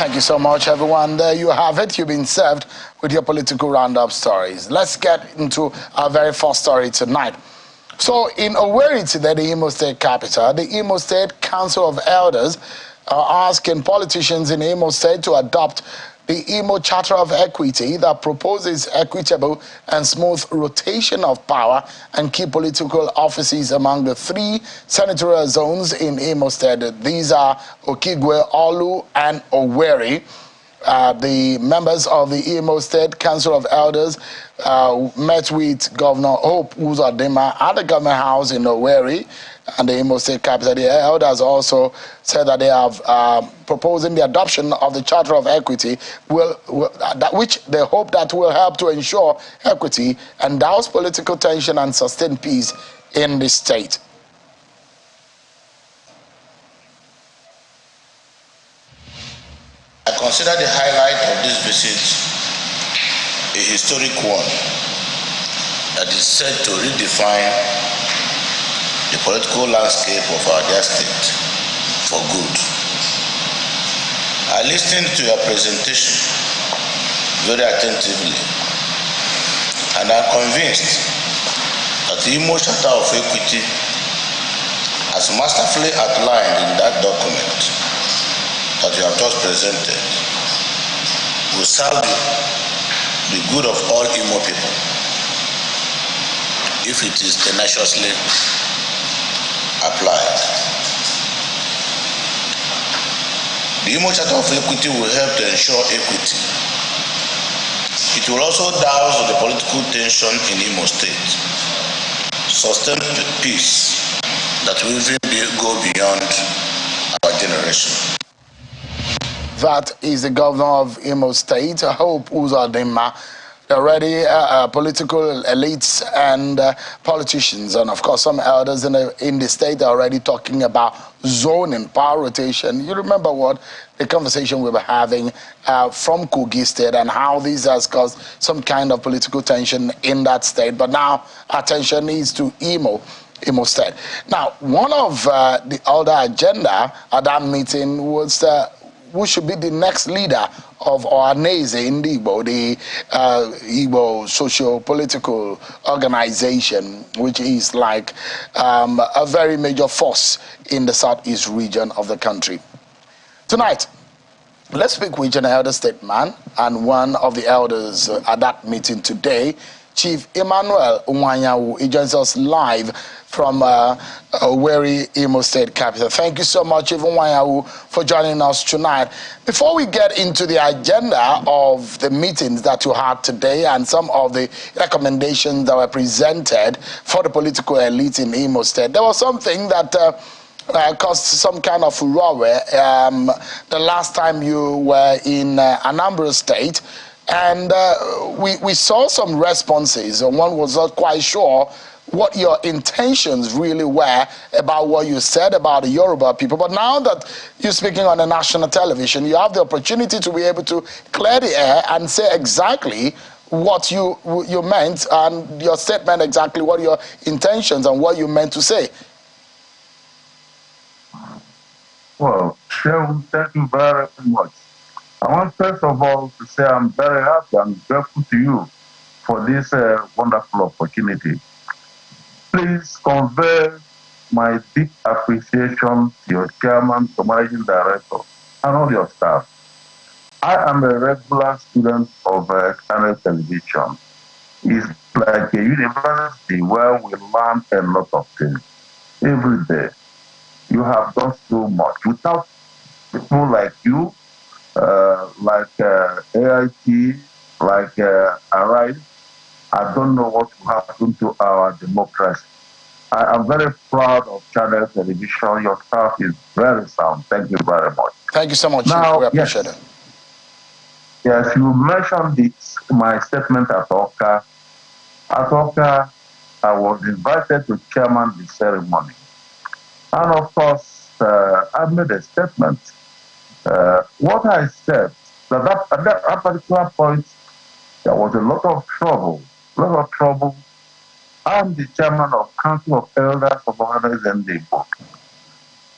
Thank you so much, everyone. There you have it. You've been served with your political roundup stories. Let's get into our very first story tonight. So, in Owerri today, the Imo State capital, the Imo State Council of Elders are asking politicians in Imo State to adopt the Imo Charter of Equity that proposes equitable and smooth rotation of power and key political offices among the 3 senatorial zones in Imo State. These are Okigwe, Olu, and Owerri. The members of the Imo State Council of Elders met with Governor Hope Uzodinma at the government house in Owerri and the Imo State capital. The elders also said that they have proposing the adoption of the Charter of Equity, which they hope that will help to ensure equity and douse political tension and sustain peace in the state. I consider the highlight of this visit a historic one that is set to redefine the political landscape of our dear state for good. I listened to your presentation very attentively, and I'm convinced that the Imo Charter of Equity, as masterfully outlined in that document that you have just presented, will serve the good of all Imo people if it is tenaciously applied. The Imo Charter of Equity will help to ensure equity. It will also douse the political tension in Imo State, sustain peace that will even go beyond our generation. That is the governor of Imo State, Hope Uzodinma. Already political elites and politicians, and of course some elders in the state are already talking about zoning, power rotation. You remember what the conversation we were having from Kogi State and how this has caused some kind of political tension in that state. But now attention is to Imo State. Now, one of the other agenda at that meeting was who should be the next leader of Ohanaeze Ndigbo, the Igbo socio-political organization, which is like a very major force in the southeast region of the country. Tonight, let's speak with an elder statesman and one of the elders at that meeting today, Chief Emmanuel Nwanyawu. He joins us live from Owerri, Imo State capital. Thank you so much, Chief Nwanyawu, for joining us tonight. Before we get into the agenda of the meetings that you had today and some of the recommendations that were presented for the political elite in Imo State, there was something that caused some kind of furore the last time you were in Anambra State. And we saw some responses, and one was not quite sure what your intentions really were about what you said about the Yoruba people. But now that you're speaking on the national television, you have the opportunity to be able to clear the air and say exactly what you meant, and your statement exactly what your intentions and what you meant to say. Well, thank you very much. I want first of all to say I'm very happy and grateful to you for this wonderful opportunity. Please convey my deep appreciation to your chairman, the managing director, and all your staff. I am a regular student of channel television. It's like a university where we learn a lot of things every day. You have done so much. Without people like you, like AIT, like Arise, I don't know what will happen to our democracy. I am very proud of channel television. Your staff is very sound. Thank you very much. Thank you so much, now, Chief. We appreciate it. Yes, you mentioned my statement at Oka. At Oka, I was invited to chairman the ceremony. And of course, I made a statement. What I said, at that particular point, there was a lot of trouble. I'm the chairman of Council of Elders of Ohanaeze Ndigbo.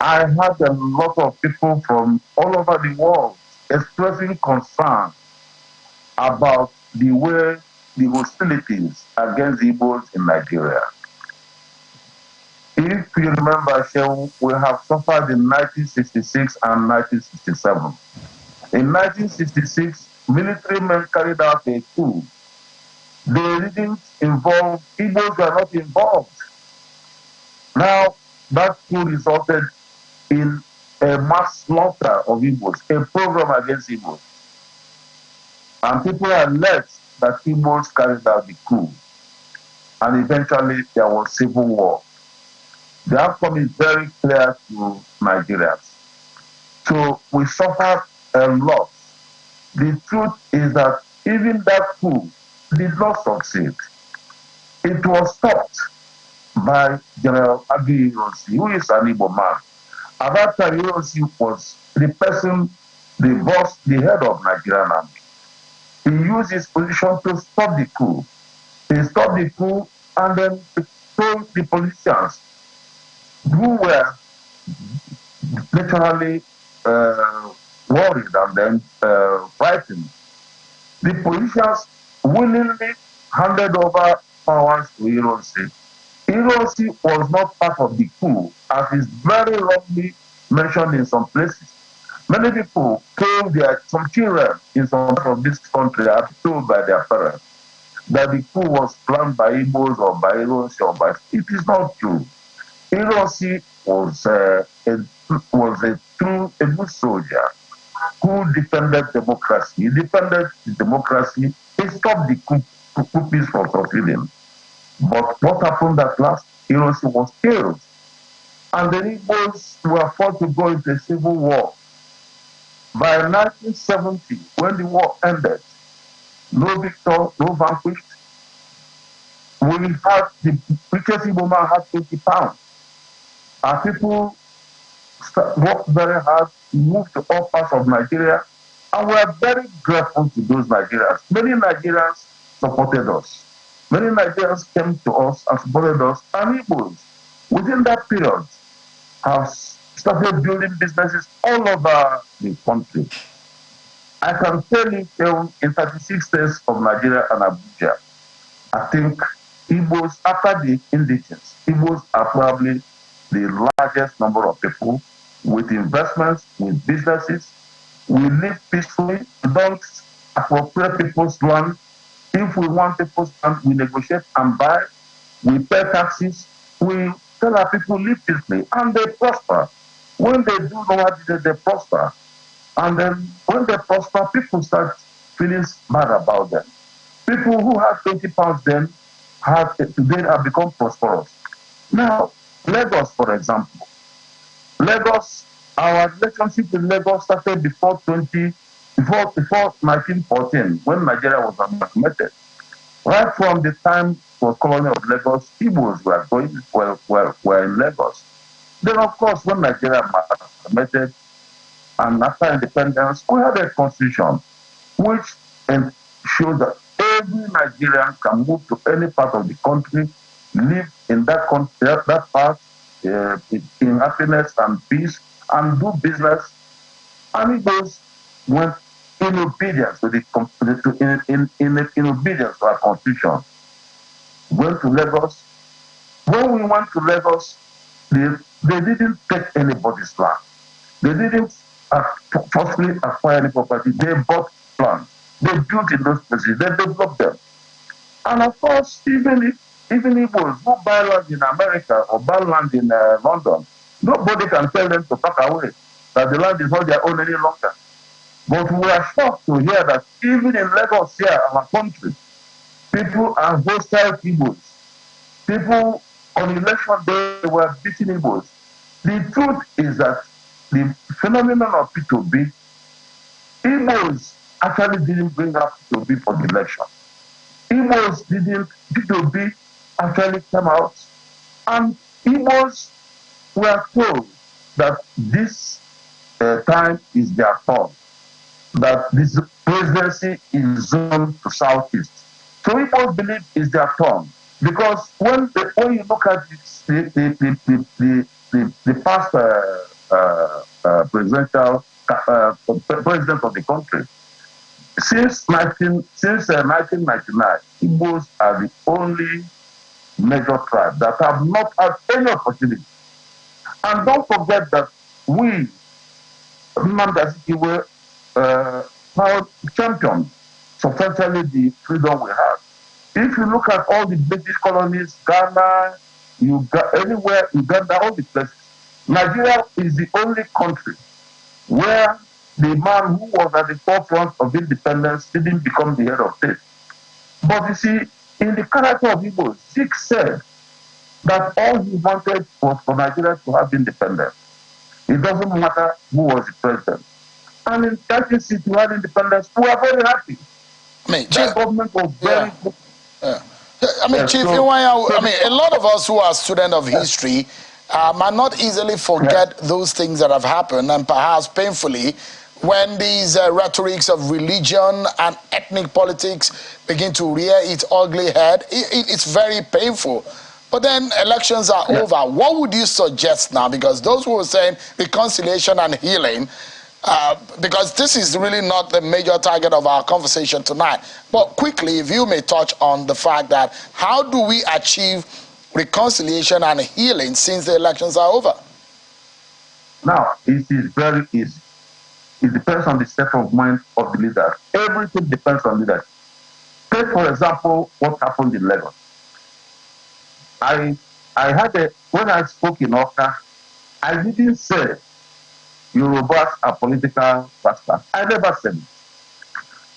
I had a lot of people from all over the world expressing concern about the way the hostilities against Igbos in Nigeria. If you remember, Shehu, we have suffered in 1966 and 1967. In 1966, military men carried out a coup. They didn't involve, Igbos were not involved. Now, that coup resulted in a mass slaughter of Igbos, a program against Igbos. And people alleged that Igbos carried out the coup. And eventually there was civil war. The outcome is very clear to Nigerians. So we suffered a lot. The truth is that even that coup did not succeed. It was stopped by General Agi Ironsi, who is an Igbo man. At that time, Ironsi was the person, the boss, the head of Nigerian army. He used his position to stop the coup. He stopped the coup and then told the politicians who were literally worried and then frightened. The politicians willingly handed over powers to Ironsi. Ironsi was not part of the coup, as is very wrongly mentioned in some places. Many people told some children in some part of this country are told by their parents that the coup was planned by Igbos or by Ironsi or by. It is not true. Ironsi was a good soldier who defended democracy. He defended the democracy. He stopped the coups from succeeding. But what happened at last? Ironsi was killed. And the Igbos were forced to go into a civil war. By 1970, when the war ended, no victor, no vanquished, we had the richest Igbo man had 20 pounds. Our people worked very hard, moved to all parts of Nigeria, and we are very grateful to those Nigerians. Many Nigerians supported us. Many Nigerians came to us and supported us, and Igbos, within that period, have started building businesses all over the country. I can tell you, in 36 states of Nigeria and Abuja, I think Igbos, after the indigenous, Igbos are probably the largest number of people with investments, with businesses. We live peacefully. We don't appropriate people's land. If we want people's land, we negotiate and buy. We pay taxes. We tell our people live peacefully, and they prosper. When they do what they prosper. And then when they prosper, people start feeling bad about them. People who had 20 pounds then today have become prosperous. Now, Lagos, for example. Lagos, our relationship with Lagos started before 1914, when Nigeria was amalgamated. Right from the time for colony of Lagos, Igbos were in Lagos. Then, of course, when Nigeria amalgamated, and after independence, we had a constitution which showed that every Nigerian can move to any part of the country, live in that country, that part, in happiness and peace, and do business. And Igbos went in obedience to in obedience to our constitution. Went to Lagos. When we went to Lagos, they didn't take anybody's land. They didn't forcefully acquire any property. They bought land. They built in those places. They developed them. And of course, even Igbos who buy land in America or buy land in London, nobody can tell them to pack away, that the land is not their own any longer. But we are shocked to hear that even in Lagos here, our country, people are hostile Igbos. People on election day were beating Igbos. The truth is that the phenomenon of P2B, Igbos actually didn't bring up P2B for the election. Igbos didn't, P2B actually came out, and Igbos were told that this time is their turn, that this presidency is zoned to southeast. So Igbos believe it's their turn, because when you look at the past presidential president of the country. Since 1999, Igbos are the only major tribe that have not had any opportunity. And don't forget that we, Nnamdi were proud champions substantially the freedom we have. If you look at all the British colonies, Ghana, anywhere, Uganda, all the places, Nigeria is the only country where the man who was at the forefront of independence didn't become the head of state. But you see, in the character of Igbo, Zik said that all he wanted was for Nigeria to have independence. It doesn't matter who was the president. And in 1960, we had independence. We are very happy. I mean, that government was very good. I mean, Chief, I mean, a lot of us who are students of history might not easily forget those things that have happened, and perhaps painfully, when these rhetorics of religion and ethnic politics begin to rear its ugly head, it's very painful. But then elections are over. What would you suggest now? Because those who are saying reconciliation and healing, because this is really not the major target of our conversation tonight. But quickly, if you may touch on the fact that how do we achieve reconciliation and healing since the elections are over? Now, it is very easy. It depends on the state of mind of the leader. Everything depends on leader. Take, for example, what happened in Lagos. When I spoke in Oka, I didn't say Yorubas are political rascals. I never said it.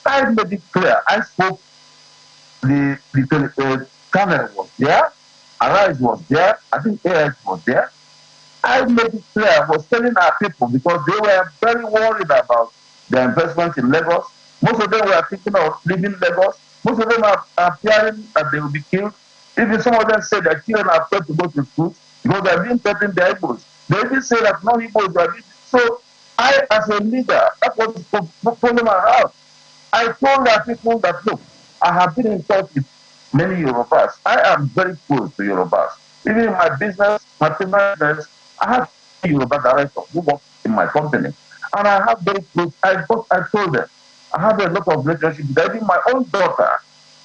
I made it clear. I spoke, the channel was there, Arise was there, I think AS was there. I made it clear, I was telling our people because they were very worried about their investment in Lagos. Most of them were thinking of leaving Lagos. Most of them are fearing that they will be killed. Even some of them say their children are afraid to go to school because they are being threatened their Igbos. They even say that no Igbos are being. So I, as a leader, that was the problem I have. I told our people that, look, I have been in touch with many Yorubas. I am very close to Yorubas. Even in my business, my business, I have a Yoruba director who works in my company. And I have very close, I told them, I have a lot of relationships. Even my own daughter,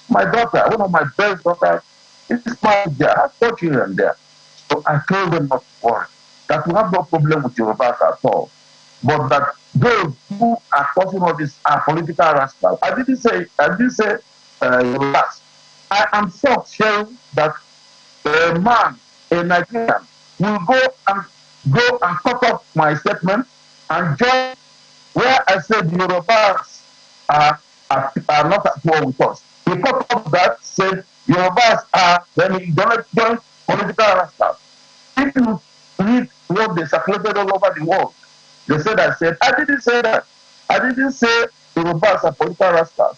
one of my best daughters, is married there. I have 4 children there. So I told them not to worry, that we have no problem with Yorubas at all. But that those who are causing all this are political rascals. I didn't say Yorubas. I am shocked sharing that a man, a Nigerian, will go and cut off my statement and join where I said the Yorubas are not at war with us. He cut off that, said Yorubas are, then he joined political rascals. If you read what they circulated all over the world, they said I didn't say that. I didn't say Yorubas are political rascals.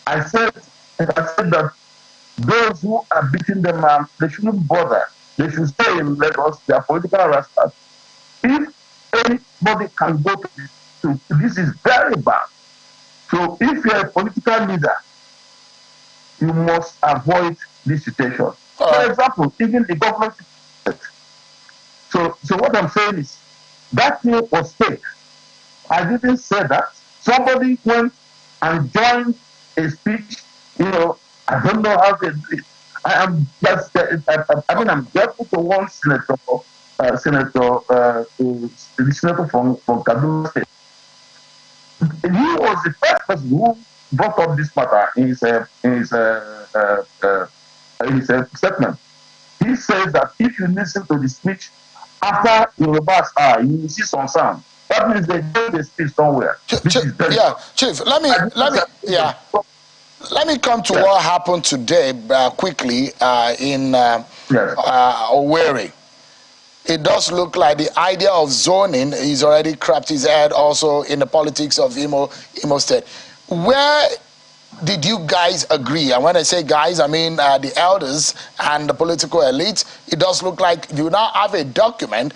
I said that those who are beating them up, they shouldn't bother. They should stay in Lagos. They are political rascals. If anybody can go to this is very bad. So if you're a political leader, you must avoid this situation. For example, even the government. So what I'm saying is that thing was fake. I didn't say that. Somebody went and joined a speech. I don't know how they do it. I'm grateful to one senator, the senator from Kaduna State. He was the first person who brought up this matter in his statement. He says that if you listen to the speech after Yorubas you will see some sound. That means they get the speech somewhere. Chief, let me come to what happened today quickly in Owerri. It does look like the idea of zoning is already crapped his head also in the politics of Imo State. Where did you guys agree? And when I say guys, I mean the elders and the political elites. It does look like you now have a document,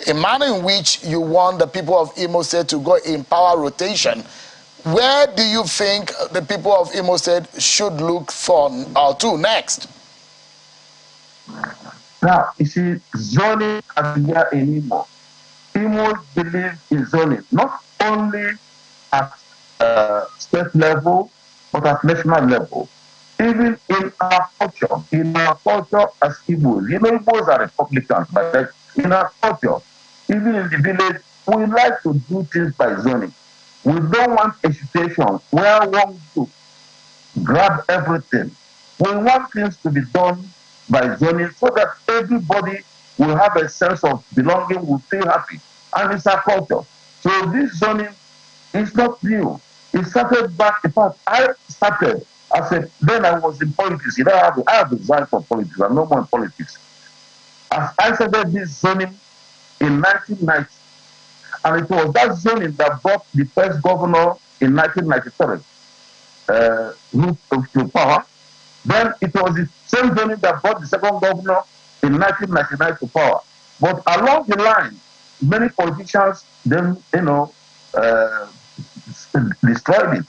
a manner in which you want the people of Imo State to go in power rotation. Where do you think the people of Imo State should look for or to next? Now, you see, zoning as we are in Imo. Imo believe in zoning. Not only at state level, but at national level. Even in our culture as Igbos, Igbos are Republicans, but in our culture, even in the village, we like to do things by zoning. We don't want a situation where one group grab everything. We want things to be done by zoning so that everybody will have a sense of belonging, will feel happy. And it's our culture. So this zoning is not new. It started back, in fact, I started then I was in politics. I have resigned from politics. I'm no more in politics. As I started this zoning in 1990, and it was that zoning that brought the first governor in 1993 to power. Then it was the same zoning that brought the second governor in 1999 to power. But along the line, many politicians then, destroyed it.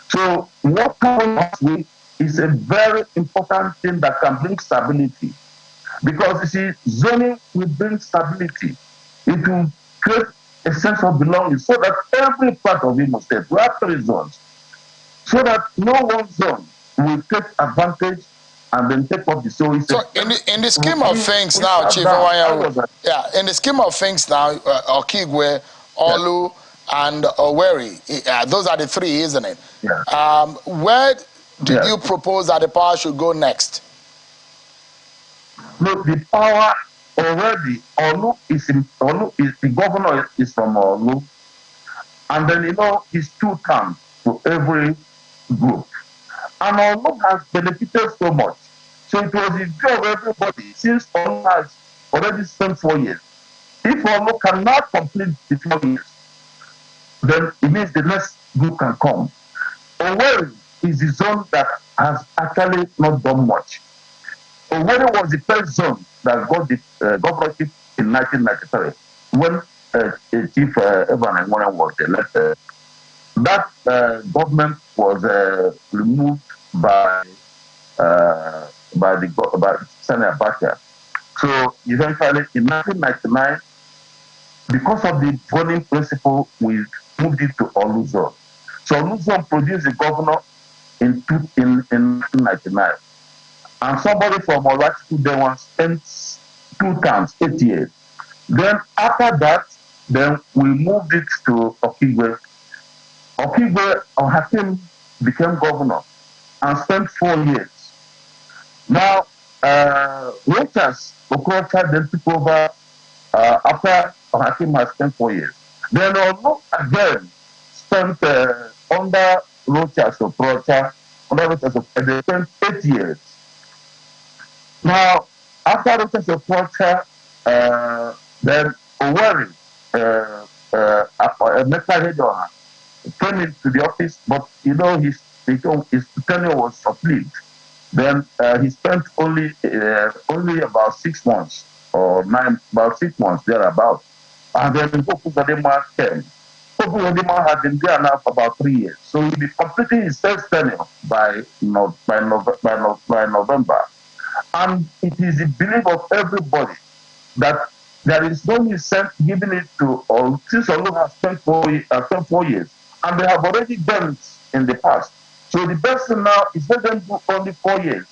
So what happened last week is a very important thing that can bring stability. Because you see, zoning will bring stability. It will create a sense of belonging so that every part of Imo State, we have 3 zones, so that no one zone will take advantage and then take up the so in the scheme of things now, Chief, in the scheme of things now, Okigwe, Olu, and Owerri, those are the 3, isn't it? Yeah. Where did you propose that the power should go next? No, the power already, Olu is the governor is from Olu, and then it's 2 terms to every group. And Olu has benefited so much. So it was the view of everybody, since Olu has already spent 4 years. If Olu cannot complete the 4 years, then it means the next group can come. Owerri is the zone that has actually not done much. Owerri was the first zone that got the governorship in 1993 when Chief Evan Enwere was elected. That government was removed by Senator Abacha. So eventually, in 1999, because of the voting principle, we moved it to Olu zone. So Olu zone produced the governor in 1999. And somebody from Olachiku then spent 2 terms, 8 years. Then after that, then we moved it to Okigwe. Okigwe Hakim became governor and spent 4 years. Now, Rochas Okorocha then took over after Hakim has spent 4 years. Then Olu again spent under Rochas Okorocha, they spent 8 years. Now, after Rochas Okorocha, then Owerri, Emeka came into the office, but his tenure was short-lived. Then he spent only about 6 months or about 6 months thereabout. And then Poku Gadema came. Poku Gadema had been there now for about 3 years. So he'll be completing his first tenure by November. And it is the belief of everybody that there is no use giving it to all, since Olu has spent 4 years, and they have already done it in the past. So the best thing now is let them do only 4 years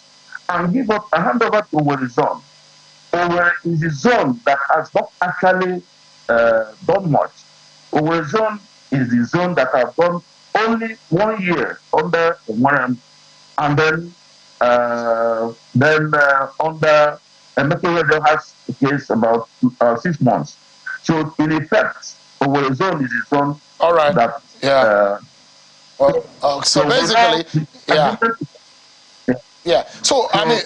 and give up a handover to Owerri zone. Owerri is a zone that has not actually done much. Owerri zone is the zone that has done only 1 year under Omariam, and then under Emeka has a case about 6 months. So in effect, Owerri zone is a zone that so basically, So I mean,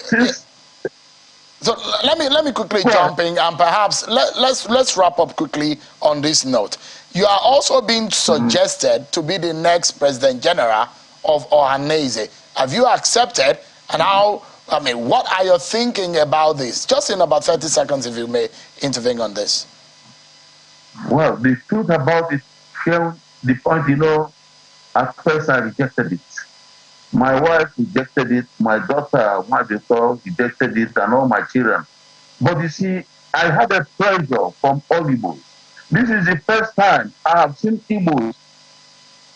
so let me quickly jump in, and perhaps let's wrap up quickly on this note. You are also being suggested to be the next President General of Ohanaeze. Have you accepted? And how? I mean, what are you thinking about this? Just in about 30 seconds, if you may intervene on this. Well, the truth about it, the point, at first I rejected it. My wife rejected it, my daughter, rejected it, and all my children. But you see, I had a pressure from all Igbos. This is the first time I have seen Igbos,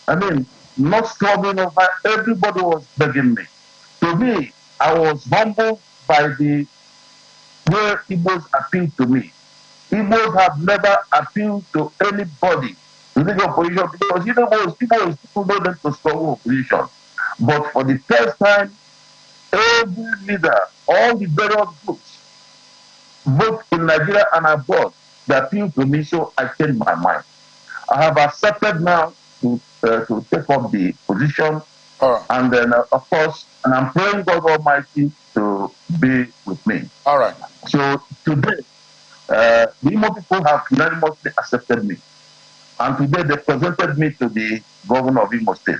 I mean, not struggling over. Everybody was begging me. To me, I was humbled by the way Igbos appealed to me. Igbos have never appealed to anybody to take opposition because Igbos people know them to struggle opposition. But for the first time, every leader, all the various groups, both in Nigeria and abroad, they appeal to me, so I changed my mind. I have accepted now to take up the position, and then of course, and I'm praying God Almighty to be with me. All right. So today, the Igbo people have unanimously accepted me, and today they presented me to the governor of Imo State.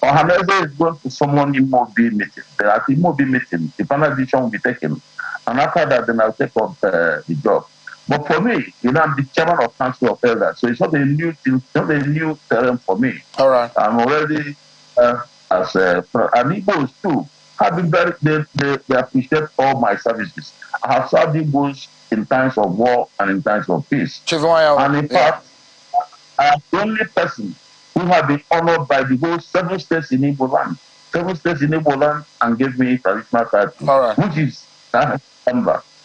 Ohanaeze is going to summon Imo meeting. At the Imo meeting, the final decision will be taken, and after that, then I'll take up the job. But for me, I'm the chairman of Council of Elders, so it's not a new thing, not a new term for me. All right. I'm already as and Igbos too have been very. They appreciate all my services. I have served Igbos in times of war and in times of peace. And in fact, I am the only person who have been honored by the whole 7 states in Igbo land. 7 states in Igbo land, and gave me a traditional title, which is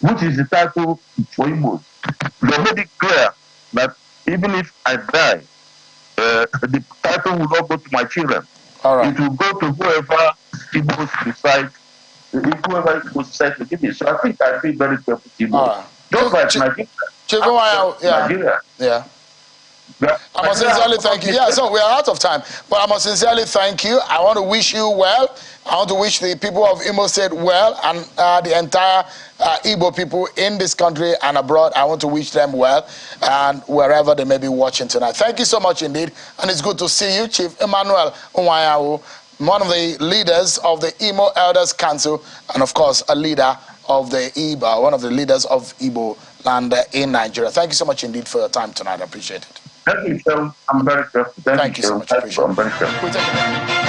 which is the title for Igbos. They made it clear that even if I die, the title will not go to my children. It will go to whoever Igbos decide, whoever Igbos decide to give it. So I think I feel very careful to Igbos. Just like Nigeria. Yeah. I must sincerely thank you. Yeah, so we are out of time, but I must sincerely thank you. I want to wish you well. I want to wish the people of Imo State well, and the entire Igbo people in this country and abroad. I want to wish them well, and wherever they may be watching tonight. Thank you so much indeed, and it's good to see you, Chief Emmanuel Nwayawu, one of the leaders of the Imo Elders Council, and of course a leader of the Igbo, one of the leaders of Igbo land in Nigeria. Thank you so much indeed for your time tonight. I appreciate it. Thank you, sir. I'm very grateful. Thank you so much. I'm very grateful.